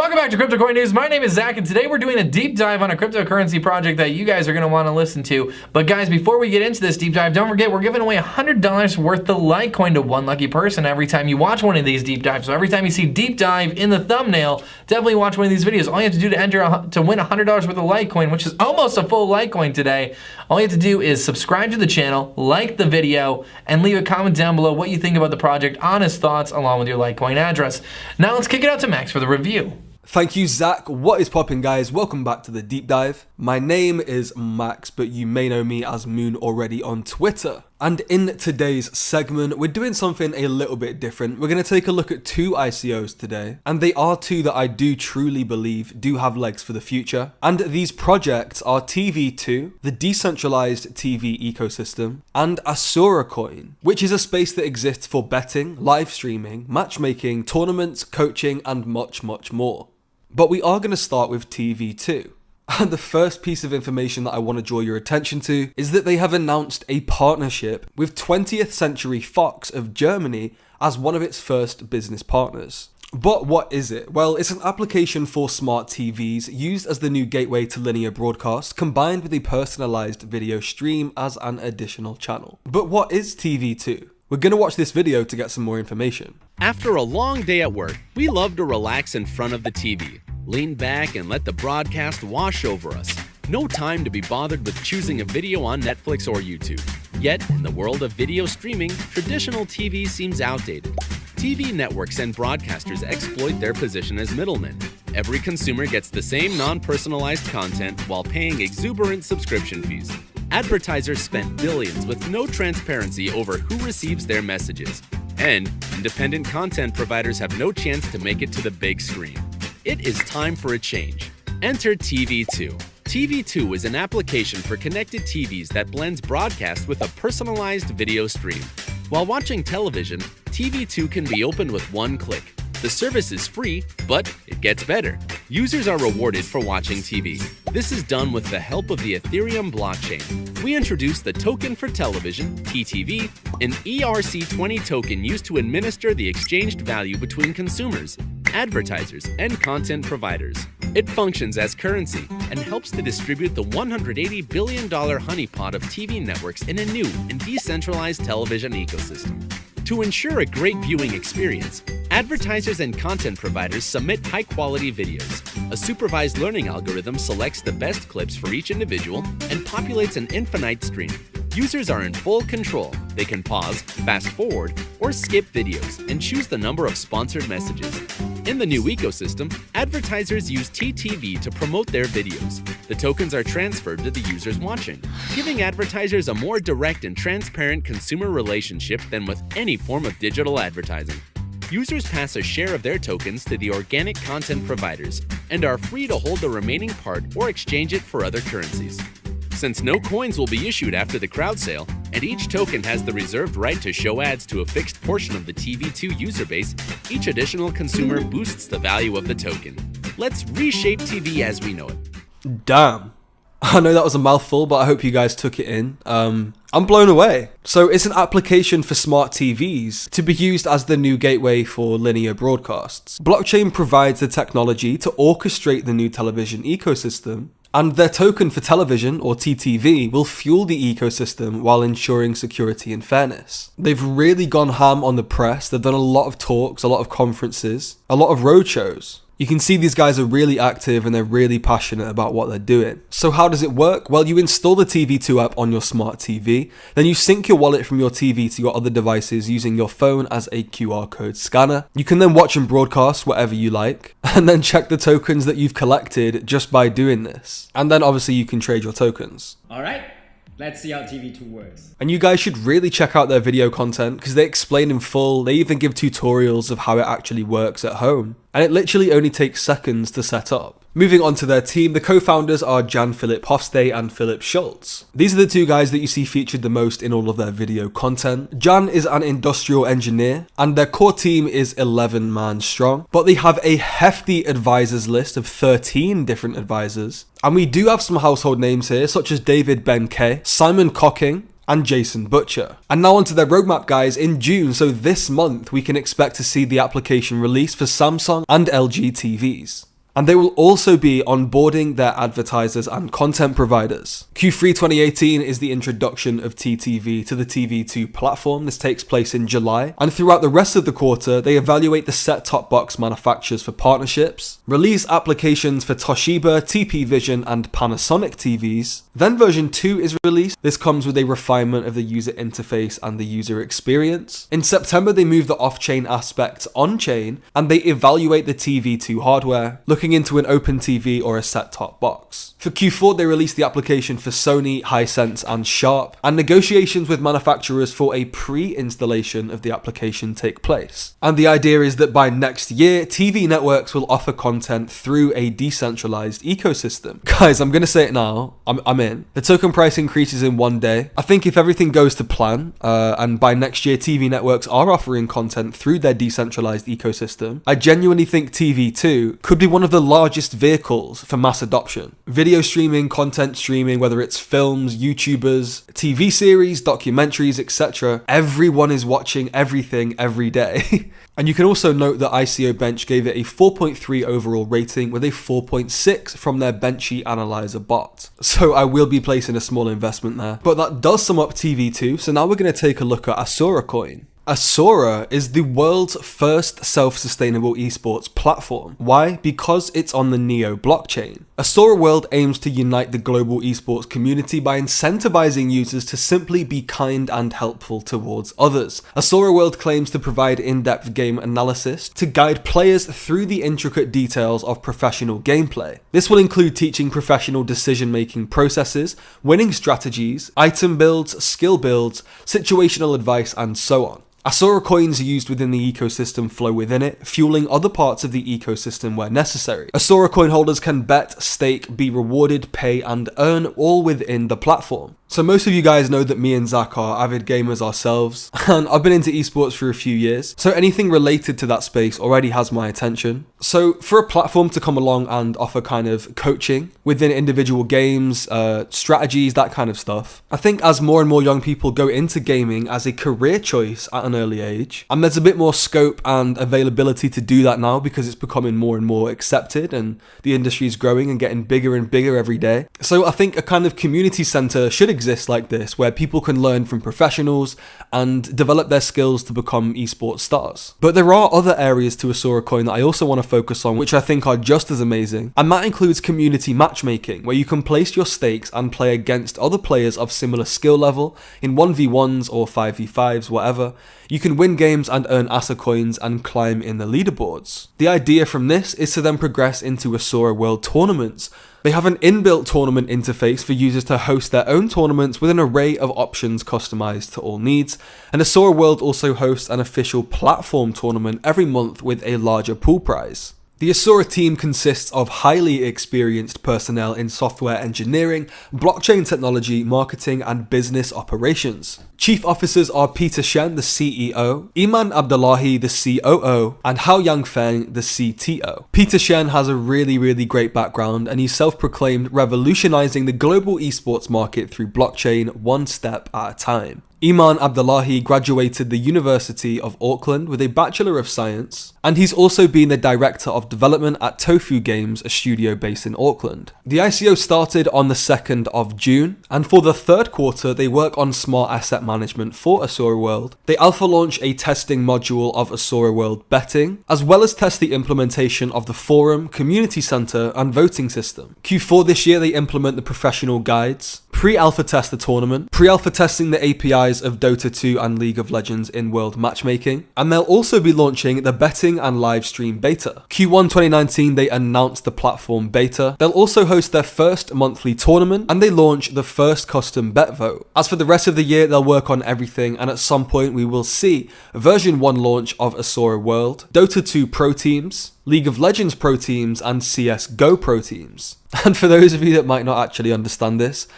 Welcome back to CryptoCoin News. My name is Zach, and today we're doing a deep dive on a cryptocurrency project that you guys are going to want to listen to. But guys, before we get into this deep dive, don't forget we're giving away $100 worth of Litecoin to one lucky person every time you watch one of these deep dives. So every time you see deep dive in the thumbnail, definitely watch one of these videos. All you have to do to win $100 worth of Litecoin, which is almost a full Litecoin today, all you have to do is subscribe to the channel, like the video, and leave a comment down below what you think about the project, honest thoughts, along with your Litecoin address. Now let's kick it out to Max for the review. Thank you, Zach. What is poppin', guys? Welcome back to the deep dive. My name is Max, but you may know me as Moon already on Twitter. And in today's segment, we're doing something a little bit different. We're going to take a look at two ICOs today, and they are two that I do truly believe do have legs for the future. And these projects are TV2, the decentralized TV ecosystem, and Asura Coin, which is a space that exists for betting, live streaming, matchmaking, tournaments, coaching, and much, much more. But we are going to start with TV2. And the first piece of information that I want to draw your attention to is that they have announced a partnership with 20th Century Fox of Germany as one of its first business partners. But what is it? Well, it's an application for smart TVs used as the new gateway to linear broadcast, combined with a personalized video stream as an additional channel. But what is TV2? We're going to watch this video to get some more information. After a long day at work, we love to relax in front of the TV. Lean back and let the broadcast wash over us. No time to be bothered with choosing a video on Netflix or YouTube. Yet, in the world of video streaming, traditional TV seems outdated. TV networks and broadcasters exploit their position as middlemen. Every consumer gets the same non-personalized content while paying exuberant subscription fees. Advertisers spend billions with no transparency over who receives their messages. And independent content providers have no chance to make it to the big screen. It is time for a change. Enter TV2. TV2 is an application for connected TVs that blends broadcast with a personalized video stream. While watching television, TV2 can be opened with one click. The service is free, but it gets better. Users are rewarded for watching TV. This is done with the help of the Ethereum blockchain. We introduced the Token for Television, TTV, an ERC20 token used to administer the exchanged value between consumers, advertisers, and content providers. It functions as currency and helps to distribute the $180 billion honeypot of TV networks in a new and decentralized television ecosystem. To ensure a great viewing experience, advertisers and content providers submit high-quality videos. A supervised learning algorithm selects the best clips for each individual and populates an infinite stream. Users are in full control. They can pause, fast forward, or skip videos and choose the number of sponsored messages. In the new ecosystem, advertisers use TTV to promote their videos. The tokens are transferred to the users watching, giving advertisers a more direct and transparent consumer relationship than with any form of digital advertising. Users pass a share of their tokens to the organic content providers and are free to hold the remaining part or exchange it for other currencies. Since no coins will be issued after the crowd sale, and each token has the reserved right to show ads to a fixed portion of the TV2 user base, each additional consumer boosts the value of the token. Let's reshape TV as we know it. Damn. I know that was a mouthful, but I hope you guys took it in. I'm blown away. So it's an application for smart TVs to be used as the new gateway for linear broadcasts. Blockchain provides the technology to orchestrate the new television ecosystem, and their token for television, or TTV, will fuel the ecosystem while ensuring security and fairness. They've really gone ham on the press. They've done a lot of talks, a lot of conferences, a lot of roadshows. You can see these guys are really active and they're really passionate about what they're doing. So how does it work? Well, you install the TV2 app on your smart TV, then you sync your wallet from your TV to your other devices using your phone as a QR code scanner. You can then watch and broadcast whatever you like, and then check the tokens that you've collected just by doing this. And then obviously you can trade your tokens. All right. Let's see how TV2 works. And you guys should really check out their video content because they explain in full. They even give tutorials of how it actually works at home. And it literally only takes seconds to set up. Moving on to their team, the co-founders are Jan-Philipp Hofstede and Philipp Schultz. These are the two guys that you see featured the most in all of their video content. Jan is an industrial engineer, and their core team is 11 man strong, but they have a hefty advisors list of 13 different advisors. And we do have some household names here, such as David Ben Kay, Simon Cocking, and Jason Butcher. And now onto their roadmap, guys. In June, so this month, we can expect to see the application released for Samsung and LG TVs. And they will also be onboarding their advertisers and content providers. Q3 2018 is the introduction of TTV to the TV2 platform. This takes place in July. And throughout the rest of the quarter, they evaluate the set-top box manufacturers for partnerships, release applications for Toshiba, TP Vision, and Panasonic TVs. Then version 2 is released. This comes with a refinement of the user interface and the user experience. In September, they move the off-chain aspects on-chain, and they evaluate the TV2 hardware, looking into an open TV or a set-top box. For Q4, they released the application for Sony, Hisense, and Sharp, and negotiations with manufacturers for a pre-installation of the application take place. And the idea is that by next year, TV networks will offer content through a decentralized ecosystem. Guys, I'm gonna say it now, I'm in. The token price increases in one day. I think if everything goes to plan, and by next year TV networks are offering content through their decentralized ecosystem, I genuinely think TV2 could be one of the largest vehicles for mass adoption. Video streaming, content streaming, whether it's films, YouTubers, TV series, documentaries, etc. Everyone is watching everything every day. And you can also note that ICO Bench gave it a 4.3 overall rating with a 4.6 from their Benchy Analyzer bot. So I will be placing a small investment there. But that does sum up TV2, so now we're going to take a look at Asura Coin. Asura is the world's first self-sustainable esports platform. Why? Because it's on the Neo blockchain. Asura World aims to unite the global esports community by incentivizing users to simply be kind and helpful towards others. Asura World claims to provide in-depth game analysis to guide players through the intricate details of professional gameplay. This will include teaching professional decision-making processes, winning strategies, item builds, skill builds, situational advice, and so on. Asura coins used within the ecosystem flow within it, fueling other parts of the ecosystem where necessary. Asura coin holders can bet, stake, be rewarded, pay, and earn all within the platform. So most of you guys know that me and Zach are avid gamers ourselves, and I've been into esports for a few years, so anything related to that space already has my attention. So for a platform to come along and offer kind of coaching within individual games, strategies, that kind of stuff, I think as more and more young people go into gaming as a career choice at an early age, and there's a bit more scope and availability to do that now because it's becoming more and more accepted and the industry is growing and getting bigger and bigger every day. So I think a kind of community center should exist like this, where people can learn from professionals and develop their skills to become esports stars. But there are other areas to Asura Coin that I also want to focus on, which I think are just as amazing, and that includes community matchmaking, where you can place your stakes and play against other players of similar skill level in 1v1s or 5v5s, whatever. You can win games and earn Asa coins and climb in the leaderboards. The idea from this is to then progress into Asura World tournaments. They have an inbuilt tournament interface for users to host their own tournaments with an array of options customized to all needs, and Asura World also hosts an official platform tournament every month with a larger pool prize. The Asura team consists of highly experienced personnel in software engineering, blockchain technology, marketing, and business operations. Chief officers are Peter Shen, the CEO, Iman Abdullahi, the COO, and Hao Yangfeng, the CTO. Peter Shen has a really great background, and he's self-proclaimed revolutionizing the global esports market through blockchain one step at a time. Iman Abdullahi graduated the University of Auckland with a Bachelor of Science, and he's also been the Director of Development at Tofu Games, a studio based in Auckland. The ICO started on the 2nd of June, and for the third quarter they work on smart asset management for Asura World. They alpha launch a testing module of Asura World betting, as well as test the implementation of the forum, community center, and voting system. Q4 this year they implement the professional guides, pre-alpha test the tournament, pre-alpha testing the APIs of Dota 2 and League of Legends in world matchmaking, and they'll also be launching the betting and live stream beta. Q1 2019 they announced the platform beta. They'll also host their first monthly tournament, and they launch the first custom bet vote. As for the rest of the year, they'll work on everything, and at some point we will see version 1 launch of Asura World, Dota 2 Pro Teams, League of Legends Pro Teams, and CSGO Pro Teams. And for those of you that might not actually understand this,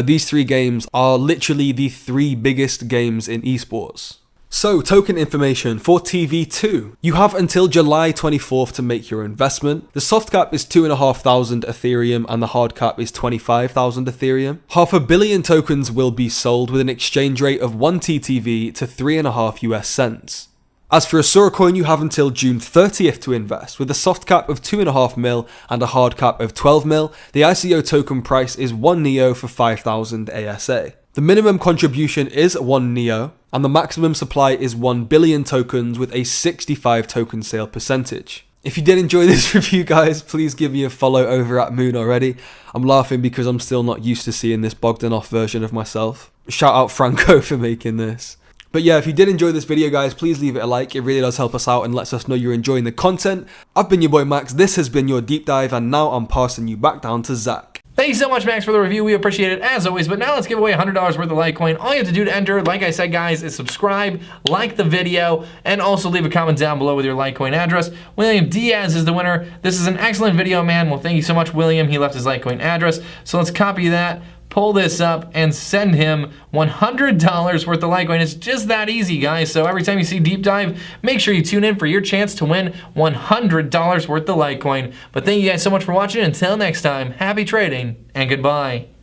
these three games are literally the three biggest games in esports. So, token information for TV2. You have until July 24th to make your investment. The soft cap is 2,500 Ethereum and the hard cap is 25,000 Ethereum. 500 million tokens will be sold with an exchange rate of 1 TTV to 3.5 US cents. As for a Sora coin, you have until June 30th to invest, with a soft cap of 2.5 mil and a hard cap of 12 mil. The ICO token price is 1 NEO for 5,000 ASA. The minimum contribution is 1 NEO, and the maximum supply is 1 billion tokens with a 65 token sale percentage. If you did enjoy this review, guys, please give me a follow over at Moon already. I'm laughing because I'm still not used to seeing this bogged off version of myself. Shout out Franco for making this. But yeah, if you did enjoy this video, guys, please leave it a like. It really does help us out and lets us know you're enjoying the content. I've been your boy Max, this has been your deep dive, and now I'm passing you back down to Zach. Thank you so much, Max, for the review. We appreciate it as always. But now let's give away $100 worth of Litecoin. All you have to do to enter, like I said, guys, is subscribe, like the video, and also leave a comment down below with your Litecoin address. William Diaz is the winner. This is an excellent video, man. Well, thank you so much, William. He left his Litecoin address. So let's copy that, pull this up, and send him $100 worth of Litecoin. It's just that easy, guys. So every time you see Deep Dive, make sure you tune in for your chance to win $100 worth of Litecoin. But thank you guys so much for watching. Until next time, happy trading and goodbye.